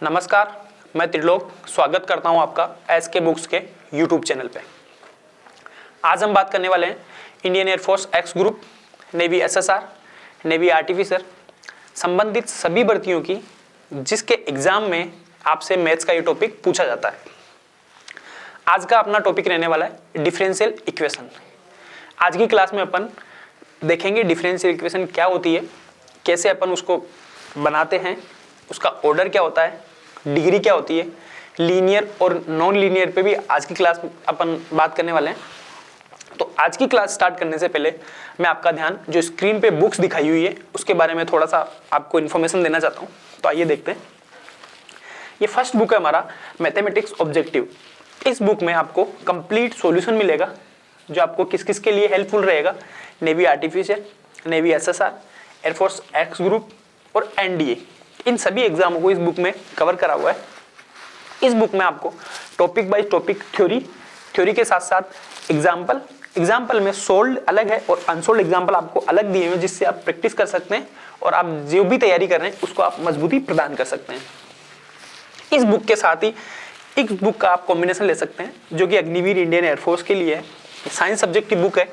नमस्कार, मैं त्रिलोक स्वागत करता हूं आपका एसके बुक्स के यूट्यूब चैनल पे। आज हम बात करने वाले हैं Indian air force x group, navy SSR, navy artificer संबंधित सभी भर्तियों की जिसके एग्जाम में आपसे मैथ्स का ये टॉपिक पूछा जाता है। आज का अपना टॉपिक रहने वाला है डिफरेंशियल इक्वेशन। आज की क्लास में अपन देखेंगे डिफरेंशियल इक्वेशन क्या होती है, कैसे अपन उसको बनाते हैं, उसका ऑर्डर क्या होता है, डिग्री क्या होती है, लीनियर और नॉन लीनियर पे भी आज की क्लास अपन बात करने वाले हैं। तो आज की क्लास स्टार्ट करने से पहले मैं आपका ध्यान जो स्क्रीन पे बुक्स दिखाई हुई है उसके बारे में थोड़ा सा आपको इन्फॉर्मेशन देना चाहता हूँ। तो आइए देखते हैं। ये फर्स्ट बुक है हमारा मैथमेटिक्स ऑब्जेक्टिव। इस बुक में आपको कंप्लीट सॉल्यूशन मिलेगा जो आपको किस किस के लिए हेल्पफुल रहेगा। Navy artificial, navy SSR, air force x group और एनडीए, इन सभी एग्जामों को इस बुक में कवर करा हुआ है। इस बुक में आपको टॉपिक बाय टॉपिक थ्योरी के साथ साथ एग्जाम्पल में सोल्ड अलग है और अनसोल्ड एग्जाम्पल आपको अलग दिए हुए जिससे आप प्रैक्टिस कर सकते हैं और आप जो भी तैयारी कर रहे हैं उसको आप मजबूती प्रदान कर सकते हैं। इस बुक के साथ ही इस बुक का आप कॉम्बिनेशन ले सकते हैं जो कि अग्निवीर इंडियन एयरफोर्स के लिए है। साइंस सब्जेक्ट की बुक है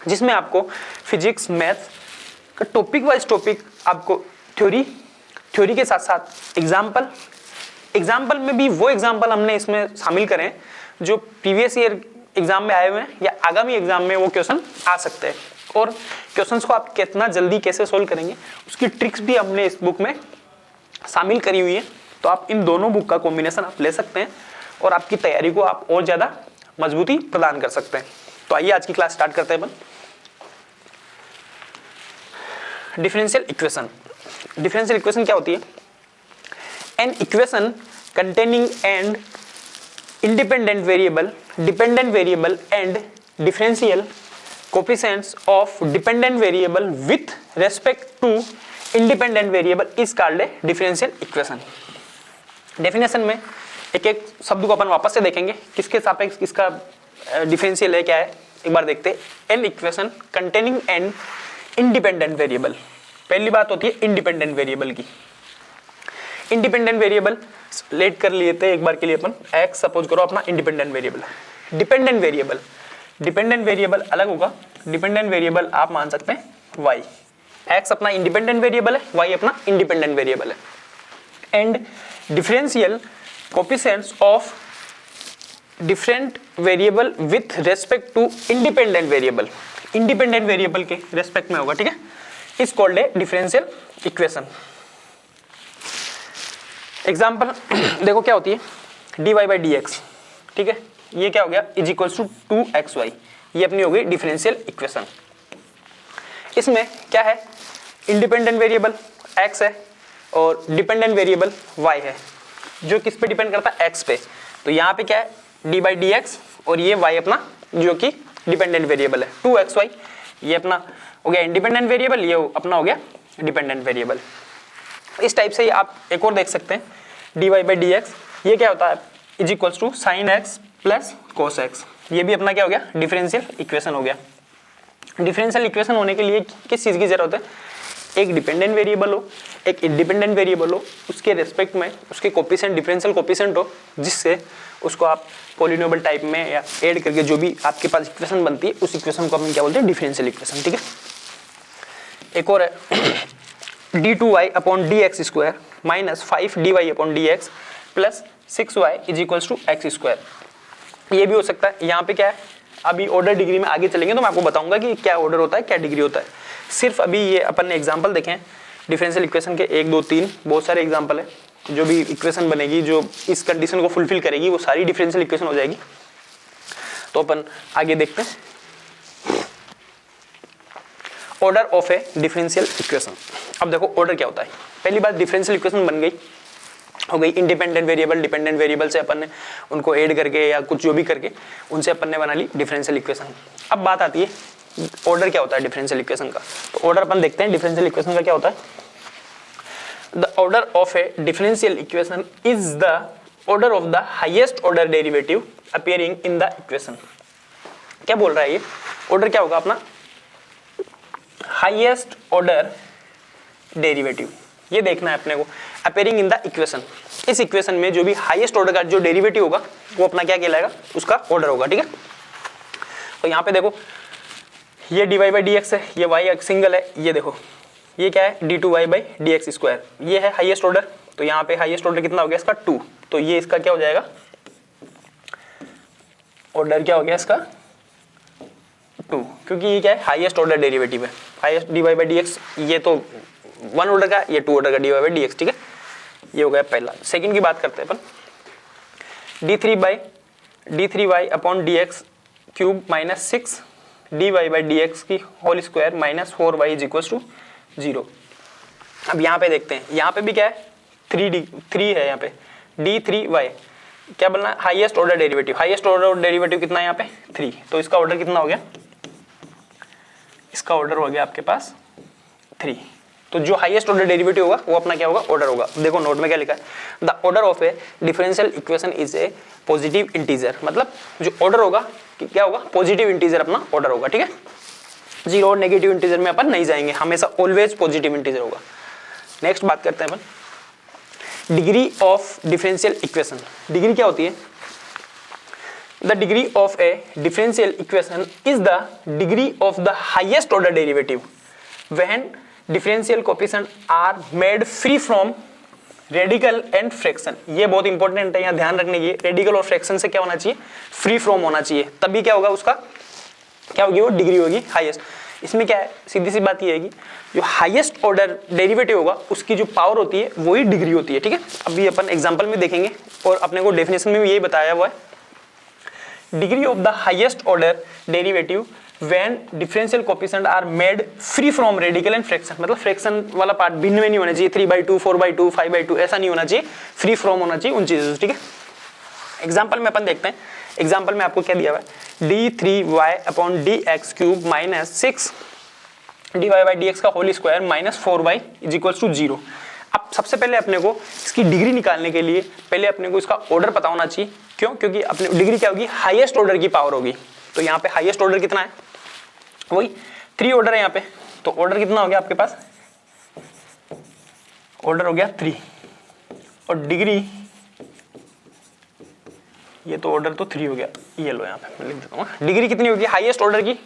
जिसमें आपको फिजिक्स, मैथ्स का टॉपिक वाइज टॉपिक आपको थ्योरी के साथ साथ एग्जाम्पल में भी वो एग्जाम्पल हमने इसमें शामिल करें जो प्रीवियस ईयर एग्जाम में आए हुए हैं या आगामी एग्जाम में वो क्वेश्चन आ सकते हैं। और क्वेश्चंस को आप कितना जल्दी कैसे सोल्व करेंगे उसकी ट्रिक्स भी हमने इस बुक में शामिल करी हुई है। तो आप इन दोनों बुक का कॉम्बिनेशन आप ले सकते हैं और आपकी तैयारी को आप और ज़्यादा मजबूती प्रदान कर सकते हैं। तो आइए आज की क्लास स्टार्ट करते हैं अपन। डिफरेंशियल इक्वेशन क्या होती है? An equation containing and independent variable, dependent variable and differential coefficients of dependent variable with respect to independent variable is called a differential equation। Definition में एक एक शब्द को अपन वापस से देखेंगे किसके सापेक्ष इसका डिफरेंशियल है क्या है, एक बार देखते हैं। An equation containing an independent variable, पहली बात होती है इंडिपेंडेंट वेरिएबल की। इंडिपेंडेंट वेरिएबल लेट कर लिए थे एक बार के लिए अपन एक्स सपोज करो अपना इंडिपेंडेंट वेरिएबल। डिपेंडेंट वेरिएबल अलग होगा। डिपेंडेंट वेरिएबल आप मान सकते हैं वाई। एक्स अपना इंडिपेंडेंट वेरिएबल है, वाई अपना इंडिपेंडेंट वेरिएबल है। And differential coefficients of different variable with respect to independent variable के रेस्पेक्ट में होगा, ठीक है। Is called a differential equation. Example देखो क्या होती है, dy बाई डी एक्स, ठीक है, ये क्या हो गया इज इक्वल्स टू 2xy, ये अपनी हो गई डिफरेंशियल इक्वेशन। इसमें क्या है, इंडिपेंडेंट वेरिएबल x है और डिपेंडेंट वेरिएबल y है जो किस पे डिपेंड करता है x पे। तो यहाँ पे क्या है dy बाई डी एक्स और ये y अपना जो कि डिपेंडेंट वेरिएबल है 2xy, ये अपना हो गया इंडिपेंडेंट वेरिएबल, ये अपना हो गया डिपेंडेंट वेरिएबल। इस टाइप से आप एक और देख सकते हैं dy बाई डी एक्स, ये क्या होता है is equals to sine X plus cos X, ये भी अपना क्या हो गया डिफरेंशियल इक्वेशन हो गया। डिफरेंशियल इक्वेशन होने के लिए किस चीज़ की जरूरत है, एक डिपेंडेंट वेरिएबल हो, एक इंडिपेंडेंट वेरिएबल हो, उसके रेस्पेक्ट में उसके कोएफिशिएंट डिफरेंशियल कोएफिशिएंट हो जिससे उसको आप पॉलिनोमियल टाइप में या ऐड करके जो भी आपके पास इक्वेशन बनती है उस इक्वेशन को हम क्या बोलते हैं डिफरेंशियल इक्वेशन, ठीक है। एक और है d2y upon D X square minus 5dy upon D X plus 6y is equals to X square, ये भी हो सकता है। यहाँ पे क्या है, अभी ऑर्डर डिग्री में आगे चलेंगे तो मैं आपको बताऊंगा कि क्या ऑर्डर होता है, क्या डिग्री होता है। सिर्फ अभी ये अपन ने एग्जाम्पल देखे हैं डिफरेंशियल इक्वेशन के 1 2 3 बहुत सारे एग्जाम्पल है। जो भी इक्वेशन बनेगी जो इस कंडीशन को फुलफिल करेगी वो सारी डिफरेंशियल इक्वेशन हो जाएगी। तो अपन आगे देखते हैं order of a differential equation. अब देखो ऑर्डर क्या होता है। पहली बात डिफरेंशियल इक्वेशन बन गई, हो गई इंडिपेंडेंट वेरिएबल, डिपेंडेंट वेरिएबल से अपन ने उनको ऐड करके या कुछ जो भी करके उनसे अपन ने बना ली डिफरेंशियल इक्वेशन। अब बात आती है ऑर्डर क्या होता है डिफरेंशियल इक्वेशन का। तो ऑर्डर अपन देखते हैं डिफरेंशियल इक्वेशन का क्या होता है। The order of a differential equation is the order of the highest order derivative appearing in the equation. क्या बोल रहा है ये, ऑर्डर क्या होगा अपना हाईएस्ट ऑर्डर डेरिवेटिव, ये देखना है अपने को। अपेयरिंग इन द इक्वेशन, इस इक्वेशन में जो भी हाईएस्ट ऑर्डर का जो डेरिवेटिव होगा वो अपना क्या कहलाएगा, उसका ऑर्डर होगा। ठीक है, तो यहाँ पे देखो ये dy बाई डी एक्स है, ये y एक सिंगल है, ये देखो ये क्या है d2y by D X square, ये है हाईएस्ट ऑर्डर। तो यहाँ पे हाईएस्ट ऑर्डर कितना हो गया इसका 2, तो ये इसका क्या हो जाएगा, ऑर्डर क्या हो गया इसका 2, क्योंकि ये क्या है हाईएस्ट ऑर्डर डेरिवेटिव है। Highest dy by D x, ये तो 1 ऑर्डर का, ये 2 ऑर्डर का dy बाई डी एक्स। ठीक है, ये हो गया पहला। सेकंड की बात करते हैं अपन, d3y upon D X cube minus 6 dy by D X की whole square minus 4y is equal to 0। अब यहाँ पे देखते हैं, यहाँ पे भी क्या है 3 है, यहाँ पे d3y क्या बनना है, highest order derivative. Highest order derivative कितना है यहाँ पे 3, तो इसका ऑर्डर कितना हो गया, इसका ऑर्डर हो गया आपके पास 3। तो जो हाईएस्ट ऑर्डर डेरिवेटिव होगा वो अपना क्या होगा, ऑर्डर होगा। देखो नोट में क्या लिखा है, the order of a differential equation is a positive integer, मतलब जो ऑर्डर होगा क्या होगा, पॉजिटिव इंटीजर अपना ऑर्डर होगा। ठीक है, जीरो और नेगेटिव इंटीजर में अपन नहीं जाएंगे, हमेशा ऑलवेज पॉजिटिव इंटीजर होगा। नेक्स्ट बात करते हैं अपन degree of differential equation. Degree क्या होती है, the degree of a differential equation is the degree of the highest order derivative when differential coefficient are made free from radical and fraction. ये बहुत इंपॉर्टेंट है, यहाँ ध्यान रखने की, रेडिकल और फ्रैक्शन से क्या होना चाहिए, फ्री फ्रॉम होना चाहिए, तभी क्या होगा, उसका क्या होगी, वो डिग्री होगी हाईएस्ट। इसमें क्या है, सीधी सी बात ये है कि जो हाईएस्ट ऑर्डर डेरिवेटिव होगा उसकी जो पावर होती है वही डिग्री होती है। ठीक है, अभी अपन एग्जांपल में देखेंगे और अपने को डेफिनेशन में भी यही बताया हुआ है, degree of the highest order derivative when differential coefficient are made free from radical and fraction, मतलब फ्रैक्शन वाला पार्ट भिन्न में नहीं होना चाहिए, 3/2 4/2 5/2 ऐसा नहीं होना चाहिए, फ्री फ्रॉम होना चाहिए उन चीजों से। ठीक है, एग्जांपल में अपन देखते हैं, एग्जांपल में आपको क्या दिया हुआ है, d3y upon D X cube minus 6 dy by D X का whole square minus 4y is equal to 0। अब सबसे पहले अपने को इसकी डिग्री निकालने के लिए पहले अपने को इसका ऑर्डर पता होना चाहिए। क्यों, क्योंकि अपने डिग्री क्या होगी, हाईएस्ट ऑर्डर की पावर होगी। तो यहाँ पे हाईएस्ट ऑर्डर कितना है, वही 3 ऑर्डर है यहाँ पे, तो ऑर्डर कितना हो गया आपके पास, ऑर्डर हो गया 3 और डिग्री, ये तो ऑर्डर तो 3 हो गया, ये लो यहाँ पे मैं लिख देता हूँ, डिग्री कितनी होगी हाईएस्ट ऑर्डर की,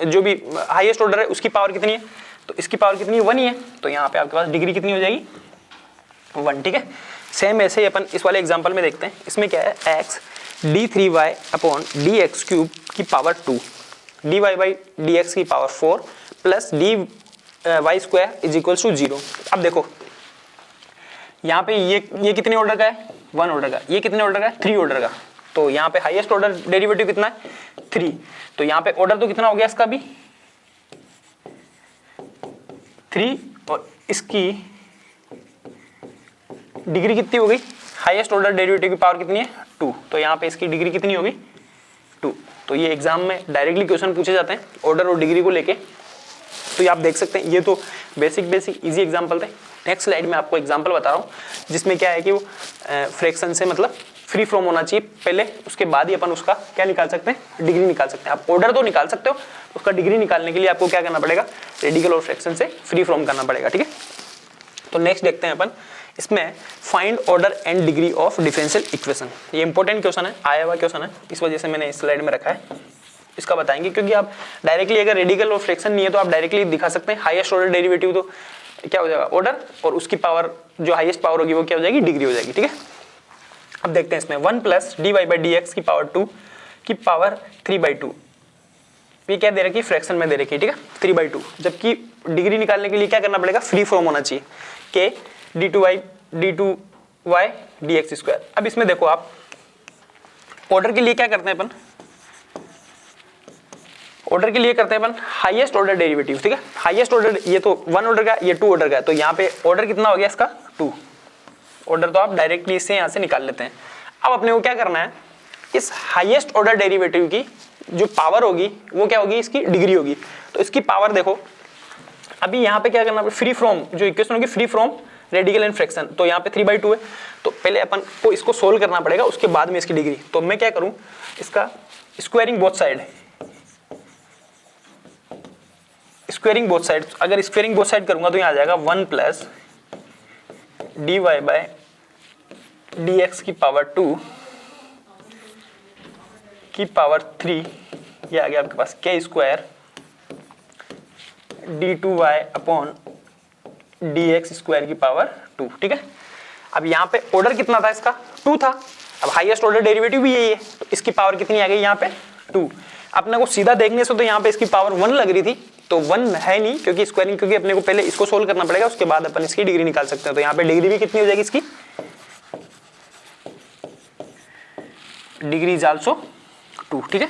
जो भी हाईएस्ट ऑर्डर है उसकी पावर कितनी है, तो इसकी पावर कितनी है 1 ही है, तो यहाँ पे आपके पास डिग्री कितनी हो जाएगी 1। ठीक है, सेम ऐसे ही अपन इस वाले एग्जांपल में देखते हैं, इसमें क्या है x d3y upon D X cube की power 2 dy by D X की power 4 plus dy square is equal to 0। अब देखो यहाँ पे ये कितने ऑर्डर का है, 1 ऑर्डर का, ये कितने ऑर्डर का है 3 ऑर्डर का, तो यहाँ पे हाईएस्ट ऑर्डर डेरिवेटिव कितना है 3, तो यहाँ पे ऑर्डर तो कितना हो गया इसका भी 3 और इसकी डिग्री कितनी हो गई, हाईएस्ट ऑर्डर डेरिवेटिव की पावर कितनी है 2, तो यहाँ पे इसकी डिग्री कितनी होगी 2। तो ये एग्जाम में डायरेक्टली क्वेश्चन पूछे जाते हैं ऑर्डर और डिग्री को लेके, तो ये आप देख सकते हैं, ये तो बेसिक इजी एग्जांपल थे। नेक्स्ट स्लाइड में आपको एग्जांपल बता रहा हूँ जिसमें क्या है कि वो फ्रैक्शन से मतलब फ्री फ्रॉम होना चाहिए पहले, उसके बाद ही अपन उसका क्या निकाल सकते हैं, डिग्री निकाल सकते हैं। आप ऑर्डर तो निकाल सकते हो, उसका डिग्री निकालने के लिए आपको क्या करना पड़ेगा, रेडिकल और फ्रैक्शन से फ्री फ्रॉम करना पड़ेगा। ठीक है, तो नेक्स्ट देखते हैं अपन इसमें find order and degree of differential equation. ये इंपॉर्टेंट क्वेश्चन है, आया हुआ क्वेश्चन है, इस वजह से मैंने इस स्लाइड में रखा है, इसका बताएंगे, क्योंकि आप डायरेक्टली अगर रेडिकल और फ्रैक्शन नहीं है तो आप डायरेक्टली दिखा सकते हैं हाईएस्ट ऑर्डर डेरिवेटिव, तो क्या हो जाएगा ऑर्डर, और उसकी पावर जो हाईएस्ट पावर होगी वो क्या हो जाएगी, डिग्री हो जाएगी। ठीक है, अब देखते हैं इसमें 1 plus dy by D X की पावर 2 की पावर 3/2, ये क्या दे रखी है, फ्रैक्शन में दे रखी है। ठीक है, 3/2, जबकि डिग्री निकालने के लिए क्या करना पड़ेगा, फ्री फॉर्म होना चाहिए, के d2y डी एक्स स्क्वायर। अब इसमें देखो आप ऑर्डर के लिए क्या करते हैं अपन, ऑर्डर के लिए करते हैं अपन हाईएस्ट ऑर्डर डेरिवेटिव। ठीक है, हाईएस्ट ऑर्डर, ये तो 1 ऑर्डर का, ये 2 ऑर्डर का, तो यहाँ पे ऑर्डर कितना हो गया इसका 2, ऑर्डर तो आप डायरेक्टली इससे यहाँ से निकाल लेते हैं। अब अपने को क्या करना है, इस हाईएस्ट ऑर्डर डेरिवेटिव की जो पावर होगी वो क्या होगी, इसकी डिग्री होगी। तो इसकी पावर देखो, अभी यहाँ पे क्या करना है, फ्री फ्रॉम जो इक्वेशन होगी, free from radical and fraction, तो यहाँ पे 3/2 है, तो पहले अपन को इसको सोल्व करना पड़ेगा, उसके बाद में इसकी डिग्री। तो मैं क्या करूँ, इसका squaring both side, squaring both side, अगर स्क्वायरिंग बोथ साइड करूंगा तो यहाँ आ जाएगा 1 प्लस dy बाय dx की पावर 2 की पावर 3, ये आ गया आपके पास k square d2y upon dx square की पावर 2। ठीक है, अब यहाँ पे ऑर्डर कितना था इसका? 2 था। अब हाईएस्ट ऑर्डर डेरिवेटिव भी यही है, तो इसकी पावर कितनी आ गई यहाँ पे? 2। अपने को सीधा देखने से तो यहाँ पे इसकी पावर 1 लग रही थी, तो 1 है नहीं क्योंकि स्क्वायरिंग, क्योंकि अपने को पहले इसको सोल्व करना पड़ेगा, उसके बाद अपन इसकी डिग्री निकाल सकते हैं। तो यहाँ पे डिग्री भी कितनी हो जाएगी इसकी? Degree is also 2। ठीक है,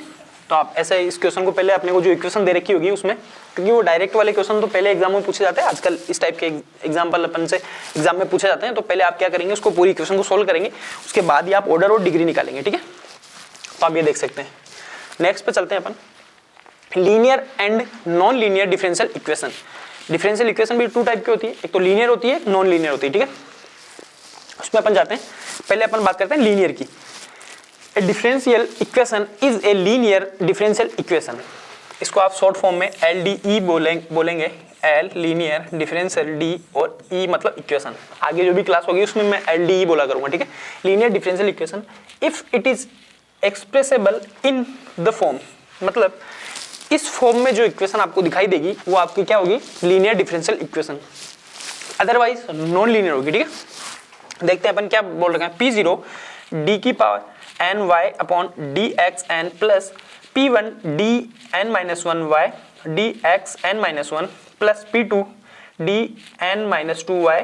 तो आप ऐसे इस क्वेश्चन को पहले अपने को जो इक्वेशन दे रखी होगी उसमें, क्योंकि वो डायरेक्ट वाले क्वेश्चन तो पहले एग्जाम में पूछे जाते हैं, आजकल इस टाइप के एग्जाम्पल अपन से एग्जाम में पूछे जाते हैं, तो पहले आप क्या करेंगे, उसको पूरी इक्वेशन को सोल्व करेंगे, उसके बाद ही आप ऑर्डर और डिग्री निकालेंगे। ठीक है, तो आप ये देख सकते हैं। नेक्स्ट पे चलते हैं अपन, linear and non linear differential equation. Differential equation भी 2 टाइप की होती है, एक तो लीनियर होती है, नॉन लीनियर होती है। ठीक है, उसमें अपन जाते हैं, पहले अपन बात करते हैं लीनियर की। A differential equation is a linear differential equation। इसको आप शॉर्ट फॉर्म में LDE बोलेंगे, L लीनियर डिफरेंशियल, D और E मतलब इक्वेशन। आगे जो भी क्लास होगी उसमें मैं LDE बोला करूंगा। ठीक है, linear differential equation if it is expressible in the form, मतलब इस फॉर्म में जो इक्वेशन आपको दिखाई देगी वो आपकी क्या होगी? Linear differential equation. Otherwise non linear होगी। ठीक है, देखते हैं अपन क्या बोल रहे हैं। P0 D की power N Y upon D X N plus P1 D N minus 1 Y D X N minus 1 plus P2 D N minus 2 Y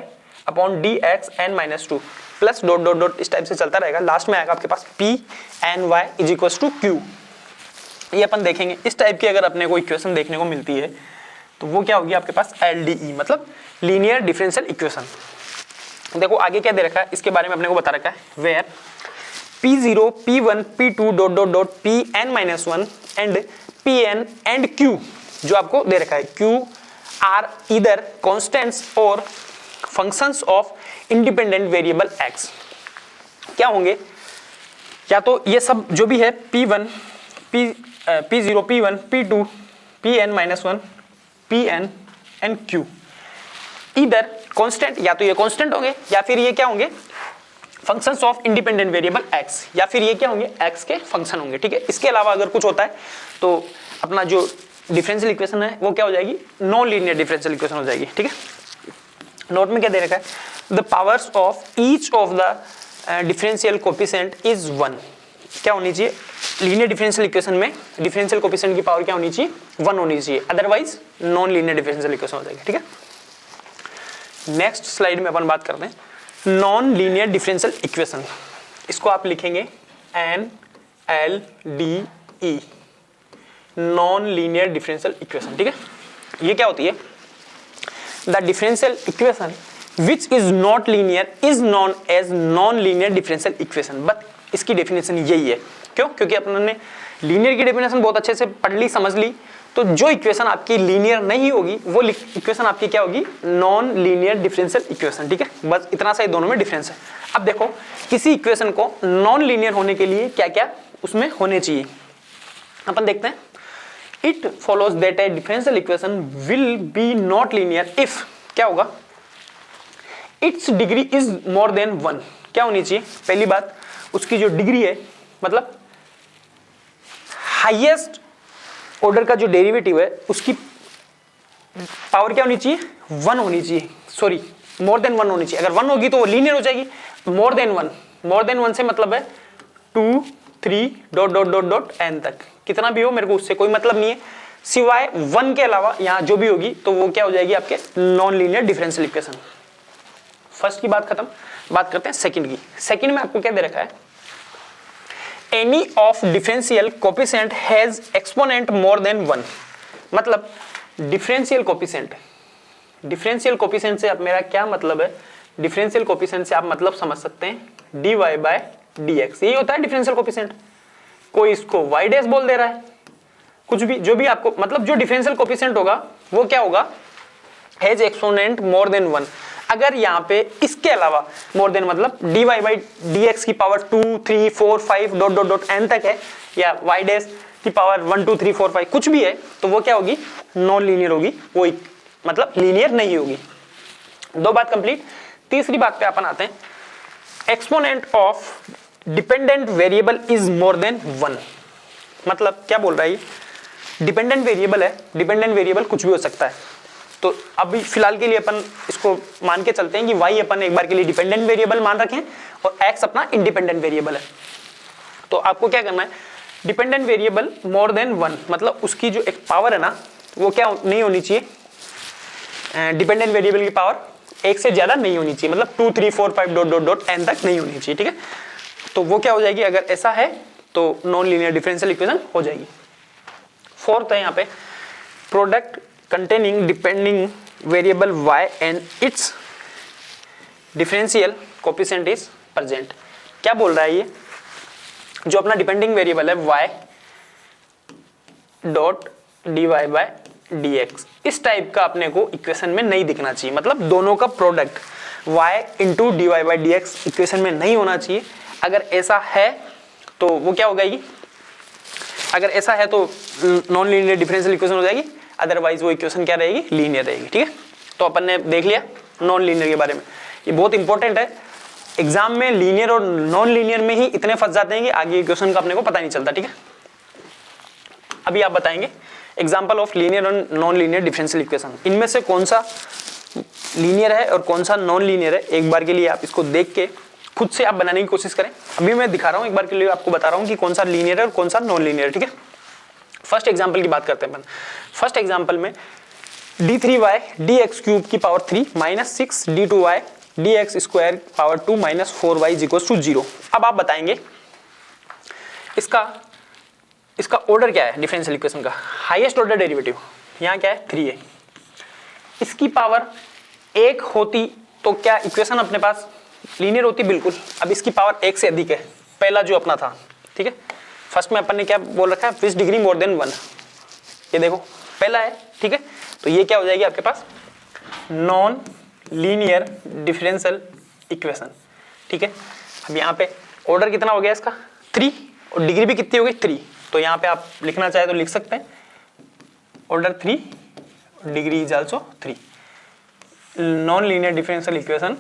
upon D X N minus 2 plus dot dot dot, इस type से चलता रहेगा। Last में आएगा आपके पास P N Y is equal to Q। ये अपन देखेंगे, इस टाइप की अगर अपने को इक्वेशन देखने को मिलती है तो वो क्या होगी आपके पास? LDE मतलब लीनियर डिफरेंशियल इक्वेशन। देखो आगे क्या दे रखा है, इसके बारे में अपने को बता रखा है, where P0 P1 P2 dot dot dot Pn minus 1 and Pn and Q जो आपको दे रखा है, Q आर इधर कॉन्स्टेंट्स और functions of independent variable x। क्या होंगे? या तो ये सब जो भी है P1 P0 P1 P2 Pn minus 1 Pn and Q इधर कांस्टेंट, या तो ये कांस्टेंट होंगे या फिर ये क्या होंगे? Functions of independent variable x, या फिर ये क्या होंगे? x के फंक्शन होंगे। ठीक है, इसके अलावा अगर कुछ होता है तो अपना जो डिफरेंशियल इक्वेशन है वो क्या हो जाएगी? नॉन लीनियर डिफरेंशियल इक्वेशन हो जाएगी। ठीक है, नोट में क्या दे रखा है? The powers of each of the differential coefficient is 1। क्या होनी चाहिए? लीनियर डिफरेंशियल इक्वेशन में डिफरेंशियल कोफिशिएंट की पावर क्या होनी चाहिए? 1 होनी चाहिए, otherwise non linear differential equation हो जाएगी। ठीक है, नेक्स्ट स्लाइड में अपन बात करते हैं नॉन लीनियर डिफरेंशियल इक्वेशन। इसको आप लिखेंगे NLDE, non linear differential equation. ठीक है, ये क्या होती है? The differential equation which is not linear is non as non linear differential equation. But इसकी डेफिनेशन यही है। क्यों? क्योंकि अपन ने लीनियर की डेफिनेशन बहुत अच्छे से पढ़ ली, समझ ली, तो जो इक्वेशन आपकी लीनियर नहीं होगी वो इक्वेशन आपकी क्या होगी? Non linear differential equation. ठीक है, बस इतना सा ही दोनों में डिफरेंस है। अब देखो किसी इक्वेशन को नॉन लीनियर होने के लिए क्या क्या उसमें होने चाहिए, अपन देखते हैं। It follows that A differential equation will be not linear if क्या होगा? It's degree is more than 1। क्या होनी चाहिए? पहली बात, उसकी जो डिग्री है, मतलब हाईएस्ट ऑर्डर का जो डेरिवेटिव है उसकी पावर क्या होनी चाहिए? 1 होनी चाहिए, सॉरी मोर देन 1 होनी चाहिए। अगर 1 होगी तो वो लीनियर हो जाएगी। मोर देन 1 से मतलब है 2 3 dot dot dot dot n तक, कितना भी हो मेरे को उससे कोई मतलब नहीं है, सिवाय 1 के अलावा यहाँ जो भी होगी तो वो क्या हो जाएगी? आपके non linear differential equation. First की बात खत्म, बात करते हैं सेकंड की। सेकंड में आपको क्या दे रखा है? Any of differential coefficient has exponent more than 1। मतलब डिफरेंशियल कोफिशिएंट से आप मेरा क्या मतलब है? डिफरेंशियल कोफिशिएंट से आप मतलब समझ सकते हैं dy बाय dx, यही होता है डिफरेंशियल कोफिशिएंट। कोई इसको y डैश बोल दे रहा है, कुछ भी जो भी आपको मतलब जो डिफरेंशियल कोफिशिएंट होगा वो क्या होगा? Has exponent more than 1। अगर यहाँ पे इसके अलावा मोर देन मतलब dy बाई dx की power 2 3 4 5 dot dot dot n तक है, या y डैश की पावर 1 2 3 4 5 कुछ भी है, तो वो क्या होगी? नॉन लीनियर होगी, वो मतलब लीनियर नहीं होगी। दो बात कंप्लीट। तीसरी बात पे अपन आते हैं, exponent of dependent variable is more than 1। मतलब क्या बोल रहा है ये, डिपेंडेंट वेरिएबल है, डिपेंडेंट वेरिएबल कुछ भी हो सकता है। तो अभी फिलहाल के लिए अपन इसको मान के चलते हैं कि y अपन एक बार के लिए डिपेंडेंट वेरिएबल मान रखें और x अपना इंडिपेंडेंट वेरिएबल है। तो आपको क्या करना है, डिपेंडेंट वेरिएबल मोर देन 1, मतलब उसकी जो एक पावर है ना वो क्या नहीं होनी चाहिए, डिपेंडेंट वेरिएबल की पावर 1 से ज्यादा नहीं होनी चाहिए, मतलब 2 3 4 5 डॉट डॉट डॉट n तक नहीं होनी चाहिए, ठीक है। तो वो क्या हो जाएगी, अगर ऐसा है तो नॉन लीनियर डिफरेंशियल इक्वेशन हो जाएगी। फोर्थ है यहाँ पे, product containing depending variable y and its differential coefficient is present. क्या बोल रहा है ये, जो अपना डिपेंडिंग वेरिएबल है y dot dy by dx, इस टाइप का अपने को इक्वेशन में नहीं दिखना चाहिए, मतलब दोनों का product y into dy by dx equation में नहीं होना चाहिए। अगर ऐसा है तो वो क्या हो जाएगी, अगर ऐसा है तो नॉन लीनियर डिफरेंशियल इक्वेशन हो जाएगी, अदरवाइज वो इक्वेशन क्या रहेगी, लीनियर रहेगी, ठीक है। तो अपन ने देख लिया नॉन लीनियर के बारे में, ये बहुत इंपॉर्टेंट है। एग्जाम में लीनियर और नॉन लीनियर में ही इतने फंस जाते हैं कि आगे इक्वेशन का अपने को पता नहीं चलता, ठीक है। अभी आप बताएंगे एग्जाम्पल ऑफ लीनियर और नॉन लीनियर डिफरेंशियल इक्वेशन, इनमें से कौन सा लीनियर है और कौन सा नॉन लीनियर है, एक बार के लिए आप इसको देख के खुद से आप बनाने की कोशिश करें। अभी मैं दिखा रहा हूं, एक बार के लिए आपको बता रहा हूं कि कौन सा लीनियर है और कौन सा नॉन लीनियर है, ठीक है। फर्स्ट एग्जांपल की बात करते हैं अपन। फर्स्ट एग्जांपल में d3y dx क्यूब की power 3 minus 6 d2y dx square power 2 minus 4y is equal to 0। अब आप बताएंगे इसका ऑर्डर क्या है, डिफरेंशियल इक्वेशन का हाईएस्ट ऑर्डर डेरिवेटिव यहाँ क्या है, 3 है। इसकी पावर 1 होती तो क्या इक्वेशन अपने पास लीनियर होती, बिल्कुल। अब इसकी पावर 1 से अधिक है, पहला जो अपना था, ठीक है। फर्स्ट में अपन ने क्या बोल रखा है, विच डिग्री मोर देन 1, ये देखो पहला है, ठीक है। तो ये क्या हो जाएगी आपके पास, नॉन लीनियर डिफरेंशियल इक्वेशन, ठीक है। अब यहाँ पे ऑर्डर कितना हो गया इसका, 3, और डिग्री भी कितनी हो गई, 3। तो यहाँ पे आप लिखना चाहे तो लिख सकते हैं order 3, degree is also 3। Non linear differential equation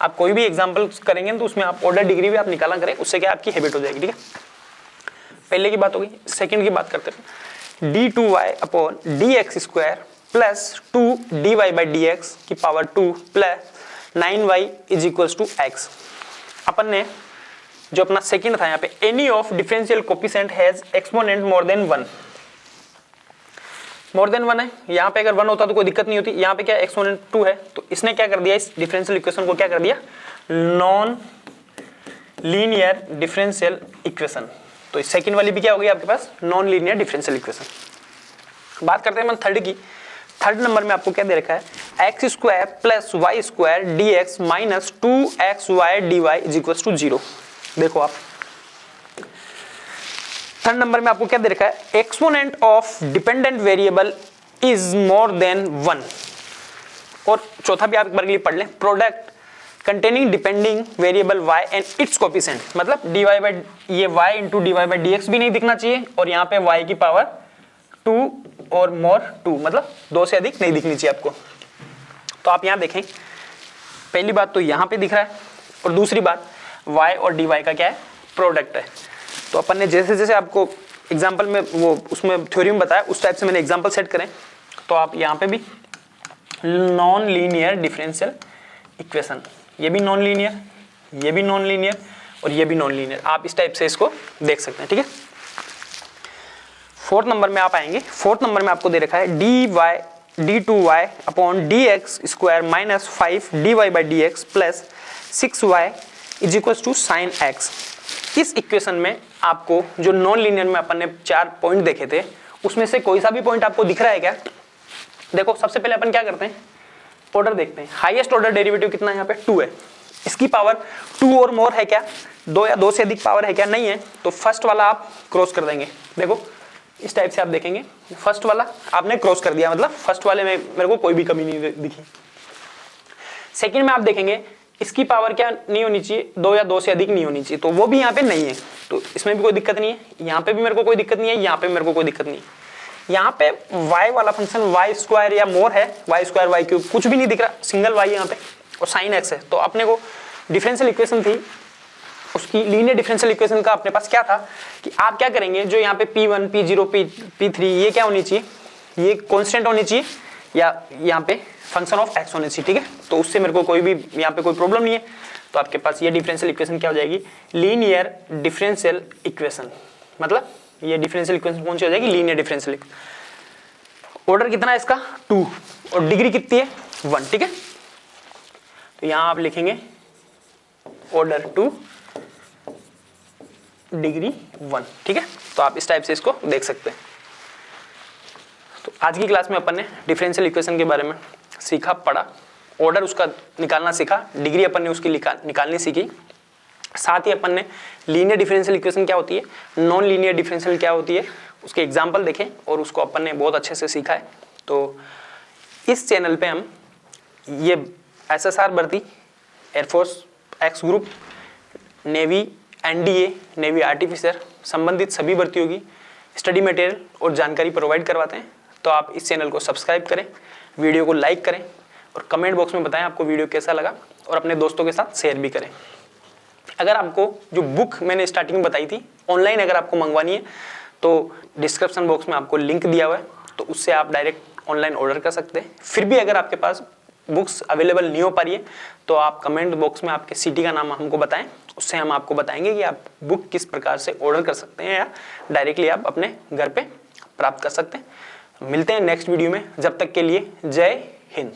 आप कोई भी एग्जांपल करेंगे तो उसमें आप ऑर्डर डिग्री भी आप निकाला करें, उससे क्या आपकी हैबिट हो जाएगी, ठीक है। पहले की बात हो गई, सेकंड की बात करते हैं। d2y upon dx square plus 2dy by dx की power 2 plus 9y is equals to x। अपन ने जो अपना सेकंड था यहाँ पे, any of differential coefficient has exponent more than 1, more than 1 है। यहाँ पे अगर 1 होता तो कोई दिक्कत नहीं होती, यहाँ पे क्या एक्सपोनेंट 2 है, तो इसने क्या कर दिया, इस डिफरेंशियल इक्वेशन को क्या कर दिया, नॉन लीनियर डिफरेंशियल इक्वेशन। तो इस सेकंड वाली भी क्या हो गई आपके पास, नॉन लीनियर डिफरेंशियल इक्वेशन। बात करते हैं हम थर्ड की। थर्ड नंबर में आपको क्या दे रखा है, x square plus y square d x minus 2xy dy is equal to 0। देखो आप थर्ड नंबर में आपको क्या दे रखा है, exponent of dependent variable is more than 1। और चौथा भी आप एक बार के लिए पढ़ लें, product containing depending variable y and it's coefficient, मतलब dy बाई ये y into dy by dx भी नहीं दिखना चाहिए, और यहाँ पे y की पावर 2 और मोर 2, मतलब 2 से अधिक नहीं दिखनी चाहिए आपको। तो आप यहाँ देखें, पहली बात तो यहाँ पे दिख रहा है, और दूसरी बात y और dy का क्या है, प्रोडक्ट है। तो अपन ने जैसे जैसे आपको एग्जाम्पल में वो उसमें थ्योरी में बताया, उस टाइप से मैंने एग्जाम्पल सेट करें, तो आप यहाँ पे भी नॉन लीनियर डिफरेंशियल इक्वेशन, ये भी नॉन लीनियर, ये भी नॉन लीनियर और ये भी नॉन लीनियर, आप इस टाइप से इसको देख सकते हैं, ठीक है। फोर्थ नंबर में आप आएंगे, फोर्थ नंबर में आपको दे रखा है d2y upon dx square minus 5 dy by dx plus 6y is equal to sine x। इस इक्वेशन में आपको जो नॉन लीनियर में अपन ने 4 पॉइंट देखे थे, उसमें से कोई सा भी पॉइंट आपको दिख रहा है क्या? देखो सबसे पहले अपन क्या करते हैं, ऑर्डर देखते हैं। हाईएस्ट ऑर्डर डेरिवेटिव कितना है यहाँ पे, 2 है। इसकी पावर 2 और मोर है क्या, 2 या 2 से अधिक पावर है क्या, नहीं है। तो फर्स्ट वाला आप क्रॉस कर देंगे। देखो इस टाइप से आप देखेंगे, फर्स्ट वाला आपने क्रॉस कर दिया, मतलब फर्स्ट वाले में मेरे को कोई भी कमी नहीं दिखी। सेकंड में आप देखेंगे इसकी पावर क्या नहीं होनी चाहिए, 2 या 2 से अधिक नहीं होनी चाहिए, तो वो भी यहाँ पे नहीं है, तो इसमें भी कोई दिक्कत नहीं है। यहाँ पे भी मेरे को कोई दिक्कत नहीं है, यहाँ पे मेरे को कोई दिक्कत नहीं है। यहाँ पे y वाला फंक्शन y स्क्वायर या मोर है, y स्क्वायर y क्यूब कुछ भी नहीं दिख रहा, सिंगल y यहाँ पे, और साइन एक्स है, तो अपने को डिफरेंशियल इक्वेशन थी उसकी लीनियर डिफरेंशियल इक्वेशन का अपने पास क्या था कि आप क्या करेंगे, जो यहाँ पे P1, P0, P3 ये क्या होनी चाहिए, ये कांस्टेंट होनी चाहिए या यहाँ पे फंक्शन ऑफ एक्स होनी चाहिए, ठीक है। तो उससे मेरे को कोई भी यहाँ पे कोई प्रॉब्लम नहीं है। तो आपके पास ये डिफरेंशियल इक्वेशन क्या हो जाएगी, लीनियर डिफरेंशियल इक्वेशन, मतलब ये डिफरेंशियल इक्वेशन कौन सी हो जाएगी, लीनियर डिफरेंशियल। ऑर्डर कितना है इसका 2 और डिग्री कितनी है 1, ठीक है। तो यहाँ आप लिखेंगे ऑर्डर 2 डिग्री 1, ठीक है। तो आप इस टाइप से इसको देख सकते हैं। तो आज की क्लास में अपन ने डिफरेंशियल इक्वेशन के बारे में सीखा, पढ़ा, ऑर्डर उसका निकालना सीखा, डिग्री अपन ने उसकी निकालनी सीखी, साथ ही अपन ने लीनियर डिफरेंशियल इक्वेशन क्या होती है, नॉन लीनियर डिफरेंशियल क्या होती है, उसके एग्जाम्पल देखें और उसको अपन ने बहुत अच्छे से सीखा है। तो इस चैनल पे हम ये SSR भर्ती, air force x group, navy NDA, navy artificer संबंधित सभी भर्तियों की स्टडी मटेरियल और जानकारी प्रोवाइड करवाते हैं। तो आप इस चैनल को सब्सक्राइब करें, वीडियो को लाइक करें और कमेंट बॉक्स में बताएं आपको वीडियो कैसा लगा और अपने दोस्तों के साथ शेयर भी करें। अगर आपको जो बुक मैंने स्टार्टिंग में बताई थी ऑनलाइन अगर आपको मंगवानी है तो डिस्क्रिप्शन बॉक्स में आपको लिंक दिया हुआ है, तो उससे आप डायरेक्ट ऑनलाइन ऑर्डर कर सकते हैं। फिर भी अगर आपके पास बुक्स अवेलेबल नहीं हो पा रही है तो आप कमेंट बॉक्स में आपके सिटी का नाम हमको बताएं, उससे हम आपको बताएंगे कि आप बुक किस प्रकार से ऑर्डर कर सकते हैं या डायरेक्टली आप अपने घर पे प्राप्त कर सकते हैं। मिलते हैं नेक्स्ट वीडियो में, जब तक के लिए जय हिंद।